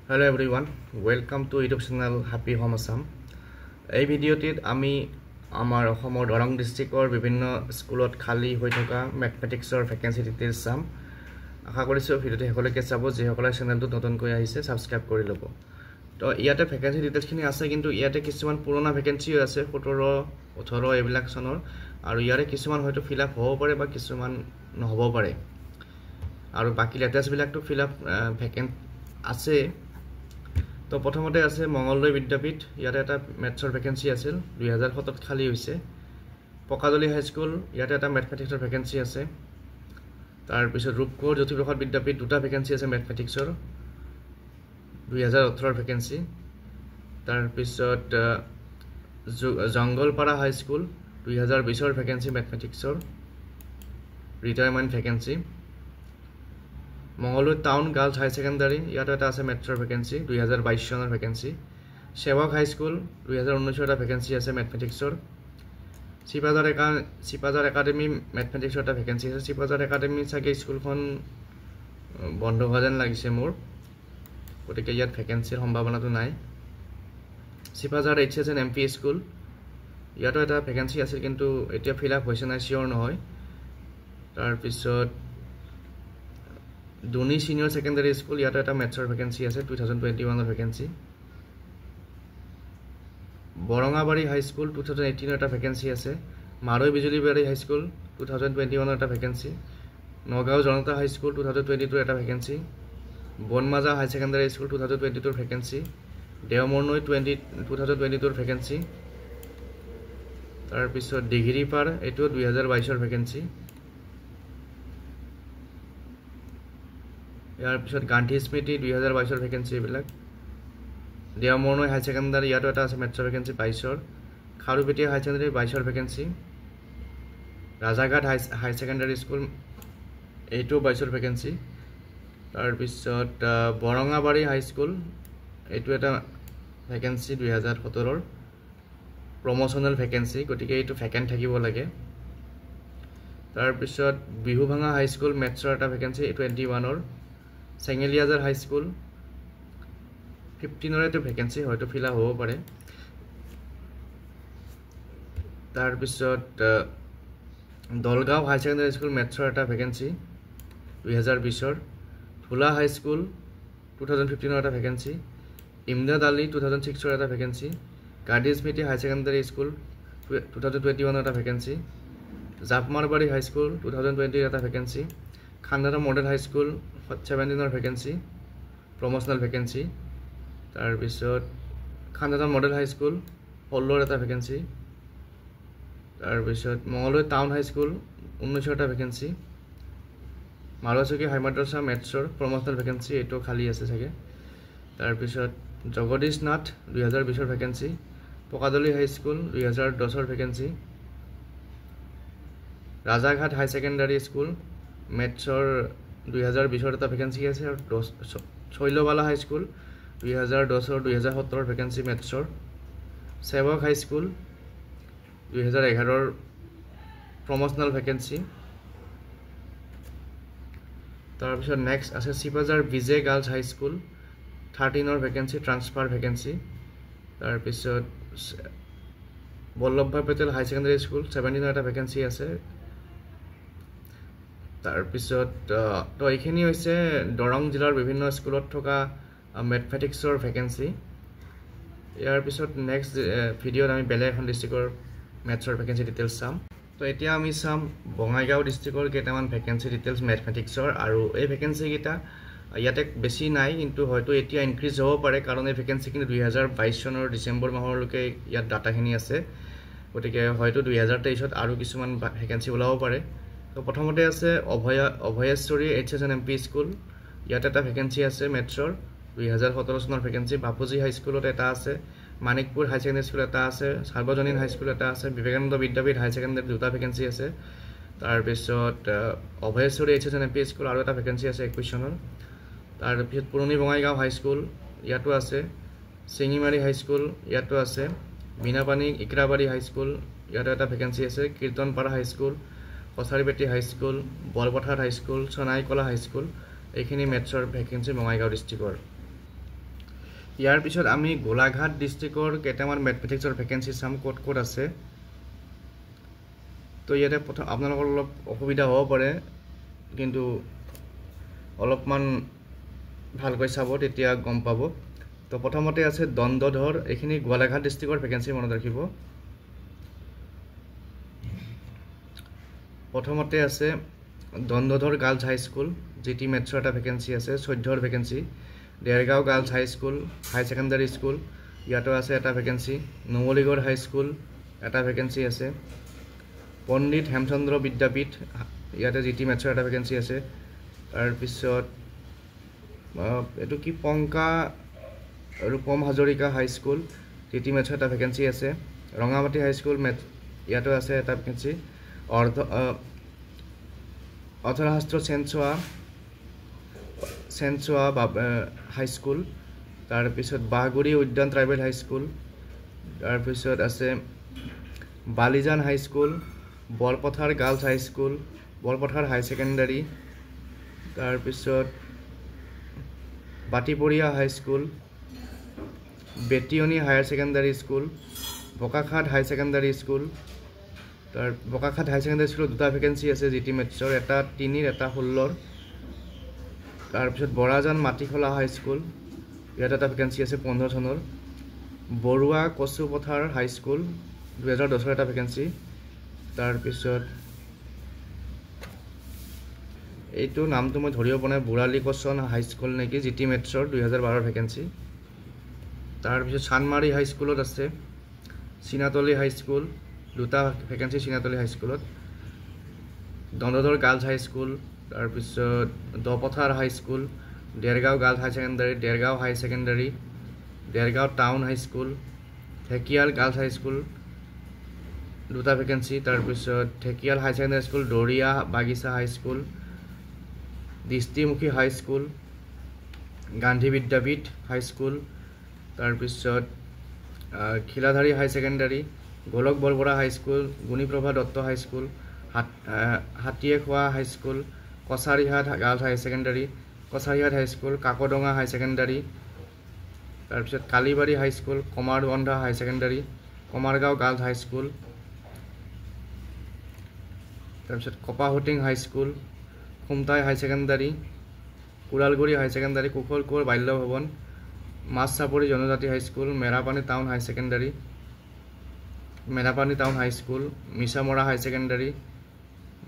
Hello everyone, welcome to YouTube channel Happy Home Assam. এই ভিডিওটিত আমি আমাৰ অসমৰ দৰং ডিস্ট্ৰিক্টৰ বিভিন্ন স্কুলত খালি হৈ থকা ম্যাথমেটিক্সৰ ভ্যাকেন্সি ডিটেইলছ চাম। আশা কৰিছো ভিডিওটি সকলোকে চাব, যিসকলে চেনেলটো নতুনকৈ আহিছে সাবস্ক্ৰাইব কৰি ল'ব। তো ইয়াতে ভ্যাকেন্সি ডিটেইলছখিনি আছে, কিন্তু ইয়াতে কিছুমান পুৰণা ভ্যাকেন্সিও আছে 17 18 এইবিলাক চনৰ, আৰু ইয়াৰে কিছুমান হয়তো ফিল আপ হ'ব পাৰে বা কিছুমান নহ'ব পাৰে, আৰু বাকি লেটেষ্ট বিলাকটো ফিল আপ ভ্যাকেন্ট আছে। তো প্ৰথমতে আছে মঙ্গলদৈ বিদ্যাপীঠ, ইয়াতে এটা ম্যাথছৰ ভ্যাকেন্সি আছিল 2017 খালি হৈছে। পকাদলি হাই স্কুল, ইয়াতে এটা ম্যাথমেটিক্সৰ ভ্যাকেন্সি আছে। তাৰ পিছত ৰূপকোঁৱৰ জ্যোতিপ্ৰসাদ বিদ্যাপীঠ, দুটা ভ্যাকেন্সি আছে ম্যাথমেটিক্সৰ 2018 ভ্যাকেন্সি। তাৰ পিছত জঙ্গলপাৰা হাই স্কুল 2020 ভ্যাকেন্সি ম্যাথমেটিক্সৰ retirement vacancy. Mangaldai town girls high secondary, ইয়াতে এটা আছে ম্যাথছৰ ভ্যাকেন্সি 2022 চনৰ ভ্যাকেন্সি। সেৱক হাই স্কুল 2019 এটা ভ্যাকেন্সি আছে ম্যাথমেটিক্সৰ। চিপাজাৰ একাডেমি ম্যাথমেটিক্সৰ এটা ভ্যাকেন্সি আছে। চিপাজাৰ একাডেমি চাগে স্কুলখন বন্ধ হোৱা যেন লাগিছে মোৰ, গতিকে ইয়াত ভ্যাকেন্সিৰ সম্ভাৱনাটো নাই। চিপাজাৰ HSN MP স্কুল, ইয়াতো এটা ভ্যাকেন্সি আছিল, কিন্তু এতিয়া ফিল আপ হৈছে নাই শিওৰ নহয়। তাৰ পিছত দুনি সিনিয়ৰ সেকেন্ডাৰী স্কুল, ইয়াতে এটা ম্যাথছৰ ভ্যাকেন্সি আছে 2021 ভ্যাকেন্সি। বৰঙাবাৰী হাই স্কুল 2018 এটা ভ্যাকেন্সি আছে। মাৰৈ বিজুলীবাৰী হাই স্কুল 2021 এটা ভ্যাকেন্সি। নগাঁও জনতা হাই স্কুল 2022 এটা ভ্যাকেন্সি। বনমাজা হাই secondary school 2022 vacancy. Deomornoi 2022 vacancy. তাৰ পিছত ডিগ্ৰীপাৰ, এইটো 2022 ভ্যাকেন্সি। ইয়াৰ পিছত গান্ধী স্মৃতি 2022 ভ্যাকেন্সি এইবিলাক। দেওমৰনৈ হাই সেকেন্ডাৰী, ইয়াতো এটা আছে ম্যাথছৰ ভ্যাকেন্সি 22। খাৰুপেটীয়া হাই সেকেন্ডাৰী 22 ভ্যাকেন্সি। ৰাজাঘাট হাই সেকেন্ডাৰী স্কুল, এইটো 22 ভ্যাকেন্সি। তাৰ পিছত বৰঙাবাৰী হাই স্কুল, এইটো এটা ভ্যাকেন্সি 2017 প্ৰমোশনাল ভ্যাকেন্সি, গতিকে এইটো ভ্যাকেন্ট থাকিব লাগে। তাৰ পিছত বিহুভাঙা হাই স্কুল ম্যাথছৰ এটা ভ্যাকেন্সি 21। চেঙেলিয়াজাৰ হাই স্কুল 15 এটা ভ্যাকেন্সি, হয়তো ফিল আপ হ'ব পাৰে। তাৰ পিছত দলগাঁও হাই সেকেন্ডাৰী স্কুল ম্যাথছৰ এটা ভ্যাকেন্সি 2020। ধুলা হাই স্কুল 2015 এটা ভ্যাকেন্সি। ইমদাদ আলী 2006 এটা ভ্যাকেন্সি। গান্ধী স্মৃতি হাই সেকেন্ডাৰী স্কুল 2021 এটা ভ্যাকেন্সি। জাপমাৰবাৰী হাই স্কুল 2020 এটা ভ্যাকেন্সি। খান্দাৰা মডেল হাই স্কুল 17 ভ্যাকেন্সি, প্ৰমোশনাল ভ্যাকেন্সি। তাৰ পিছত খান্দাৰা মডেল হাই স্কুল 16 এটা ভ্যাকেন্সি। তাৰ পিছত মঙ্গলদৈ টাউন হাই স্কুল 19 এটা ভ্যাকেন্সি। মাৰুৱাচকী হাই মাদ্ৰাছা ম্যাথছৰ প্ৰমোশনাল ভ্যাকেন্সি, এইটো খালি আছে চাগে। তাৰ পিছত জগদীশ নাথ 2020 ভ্যাকেন্সি। পকাদলি হাই স্কুল 2010 ভ্যাকেন্সি। ৰাজাঘাট হাই সেকেন্ডাৰী স্কুল ম্যাথছৰ 2020 এটা ভ্যাকেন্সি আছে, আৰু শৈলবালা হাই স্কুল 2010 2017 ভ্যাকেন্সি ম্যাথছৰ। সেৱক হাই স্কুল 2011 প্ৰমোশনাল ভ্যাকেন্সি। তাৰ পিছত নেক্সট আছে চিপাজাৰ বিজে গাৰ্লছ হাই স্কুল 13 ভ্যাকেন্সি, ট্ৰান্সফাৰ ভ্যাকেন্সি। তাৰ পিছত বল্লভভাই পেটেল হাই সেকেন্ডাৰী স্কুল 17 এটা ভ্যাকেন্সি আছে। তাৰ পিছত তো এইখিনি হৈছে দৰং জিলাৰ বিভিন্ন স্কুলত থকা ম্যাথমেটিক্সৰ ভ্যাকেন্সি। ইয়াৰ পিছত নেক্সট ভিডিঅ'ত আমি বেলেগ এখন ডিস্ট্ৰিক্টৰ ম্যাথছৰ ভ্যাকেন্সি ডিটেইলছ চাম। তো এতিয়া আমি চাম বঙাইগাঁও ডিস্ট্ৰিক্টৰ কেইটামান ভ্যাকেন্সি ডিটেইলছ ম্যাথমেটিক্সৰ, আৰু এই ভ্যাকেন্সি কেইটা ইয়াতে বেছি নাই, কিন্তু হয়তো এতিয়া ইনক্ৰিজ হ'ব পাৰে, কাৰণ এই ভ্যাকেন্সিখিনি 2022 চনৰ ডিচেম্বৰ মাহলৈকে ইয়াত ডাটাখিনি আছে, গতিকে হয়তো 2023ত আৰু কিছুমান ভ্যাকেন্সি ওলাব পাৰে। তো প্ৰথমতে আছে অভয়েশ্বৰী HSN MP স্কুল, ইয়াতে এটা ভ্যাকেন্সি আছে ম্যাথছৰ 2017 চনৰ ভ্যাকেন্সি। বাপুজী হাই স্কুলত এটা আছে। মানিকপুৰ হাই সেকেন্ডাৰী স্কুল এটা আছে। সাৰ্বজনীন হাই স্কুল এটা আছে। বিবেকানন্দ বিদ্যাপীঠ হাই সেকেন্ডাৰী দুটা ভ্যাকেন্সি আছে। তাৰ পিছত অভয়েশ্বৰী HSN MP স্কুল আৰু এটা ভ্যাকেন্সি আছে 21 চনৰ। তাৰ পিছত পুৰণি বঙাইগাঁও হাই স্কুল, ইয়াতো আছে। চিঙিমাৰী হাই স্কুল, ইয়াতো আছে। মিনাপানী ইকৰাবাৰী হাই স্কুল, ইয়াতো এটা ভ্যাকেন্সি আছে। কীৰ্তনপাৰা হাই স্কুল, কছাৰীপেটি হাই স্কুল, বলপথাৰ হাই স্কুল, সোনাইকলা হাই স্কুল, এইখিনি ম্যাথছৰ ভ্যাকেন্সি বঙাইগাঁও ডিস্ট্ৰিক্টৰ। ইয়াৰ পিছত আমি গোলাঘাট ডিষ্ট্ৰিক্টৰ কেইটামান মেথমেটিক্সৰ ভেকেঞ্চি চাম ক'ত ক'ত আছে তো ইয়াতে প্ৰথম আপোনালোকৰ অলপ অসুবিধা হ'ব পাৰে কিন্তু অলপমান ভালকৈ চাব তেতিয়া গম পাব তো প্ৰথমতে আছে দণ্ডধৰ এইখিনি গোলাঘাট ডিষ্ট্ৰিক্টৰ ভেকেঞ্চি মনত ৰাখিব প্ৰথমতে আছে দণ্ডধৰ গাৰ্লছ হাই স্কুল জিটি মেথছৰ এটা ভেকেঞ্চি আছে 14ৰ ভেকেঞ্চি দেৰগাঁও গাৰ্লছ হাই স্কুল হাই ছেকেণ্ডাৰী স্কুল ইয়াতো আছে এটা ভেকেঞ্চি নুমলীগড় হাই স্কুল এটা ভেকেঞ্চি আছে পণ্ডিত হেমচন্দ্ৰ বিদ্যাপীঠ ইয়াতে জিটি মেথছৰ এটা ভেকেঞ্চি আছে তাৰপিছত এইটো কি পংকা ৰূপম হাজৰিকা হাই স্কুল জিটি মেথছৰ এটা ভেকেঞ্চি আছে ৰঙামাটি হাই স্কুল মেথ ইয়াতো আছে এটা ভেকেঞ্চি অৰ্থশাস্ত্ৰ চেনচোৱা হাই স্কুল তাৰপিছত বাহগুৰি উদ্যান ট্ৰাইবেল হাই স্কুল তাৰপিছত আছে বালিজান হাই স্কুল বৰপথাৰ গাৰ্লছ হাই স্কুল বৰপথাৰ হাই ছেকেণ্ডাৰী তাৰপিছত বাটিপৰীয়া হাই স্কুল বেটিয়নী হায়াৰ ছেকেণ্ডাৰী স্কুল বোকাখাট হাই ছেকেণ্ডাৰী স্কুল বোকাখাট হাই ছেকেণ্ডাৰী স্কুলত দুটা ভেকেঞ্চি আছে জিটি মেথছৰ এটা 3 এটা 16 তাৰপিছত বৰাজান মাটিখোলা হাই স্কুল ইয়াত এটা ভেকেঞ্চি আছে 15 চনৰ বৰুৱা কচুপথাৰ হাই স্কুল 2010 এটা ভেকেঞ্চি তাৰপিছত এইটো নামটো মই ধৰিব পৰা নাই বুৰালি কচন হাই স্কুল নেকি জিটি মেথছৰ 2012 ভেকেঞ্চি তাৰপিছত চানমাৰী হাই স্কুলত আছে চিনাতলি হাই স্কুল দুটা ভেকেঞ্চি চিনাতলি হাই স্কুলত দণ্ডধৰ গাৰ্লছ হাই স্কুল তাৰপিছত দপথাৰ হাই স্কুল দেৰগাঁও গাৰ্লছ হাই ছেকেণ্ডাৰী দেৰগাঁও হাই ছেকেণ্ডাৰী দেৰগাঁও টাউন হাই স্কুল ঢেকিয়াল গাৰ্লছ হাই স্কুল দুটা ভেকেঞ্চি তাৰপিছত ঢেকিয়াল হাই ছেকেণ্ডাৰী স্কুল দৰিয়া বাগিচা হাই স্কুল দৃষ্টিমুখী হাই স্কুল গান্ধী বিদ্যাপীঠ হাই স্কুল তাৰপিছত খিলাধাৰী হাই ছেকেণ্ডাৰী গোলক বৰবৰা হাই স্কুল গুণীপ্ৰভা দত্ত হাই স্কুল হাতীয়েখোৱা হাই স্কুল কছাৰীহাট গাৰ্লছ হাই ছেকেণ্ডাৰী কছাৰীহাট হাই স্কুল কাকডঙা হাই ছেকেণ্ডাৰী তাৰপিছত কালিবাৰী হাই স্কুল কমাৰবন্ধা হাই ছেকেণ্ডাৰী কমাৰগাঁও গাৰ্লছ হাই স্কুল তাৰপিছত কপাহুটিং হাই স্কুল খুমটাই হাই ছেকেণ্ডাৰী কুৰালগুৰি হাই secondary কুশলকোঁৱৰ বাল্য ভৱন মাছচাপৰি জনজাতি হাই স্কুল মেৰাপানী টাউন হাই secondary Merapani town হাই school Misamora হাই secondary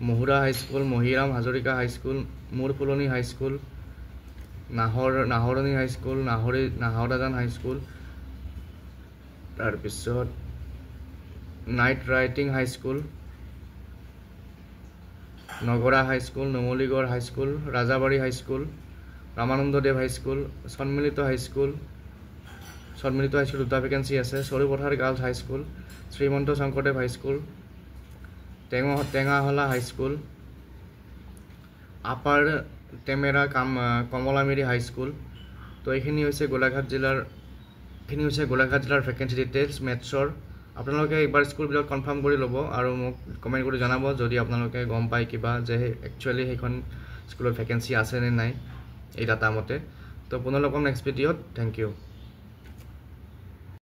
মহুৰা হাই school Mahiram Hazarika হাই school মূৰফুলনি হাই school Naharani হাই school নাহৰদাজান হাই school তাৰপিছত night writing হাই school Nagara হাই school Numaligarh হাই school Rajabari হাই school ৰামানন্দদেৱ হাই school সন্মিলিত হাই school দুটা vacancy আছে Charupathar girls হাই school Srimanta Sankardev হাই school টেঙাহলা হাই school upper টেমেৰা কমলামিৰি হাই school তো এইখিনি হৈছে গোলাঘাট জিলাৰ ভেকেঞ্চি ডিটেইলছ মেথছৰ আপোনালোকে একবাৰ স্কুলবিলাক কনফাৰ্ম কৰি ল'ব আৰু মোক কমেণ্ট কৰি জনাব যদি আপোনালোকে গম পায় কিবা যে একচুৱেলি সেইখন স্কুলত ভেকেঞ্চি আছে নে নাই এই ডাটা মতে তো পুনৰ লগ পাম নেক্সট ভিডিঅ'ত থেংক ইউ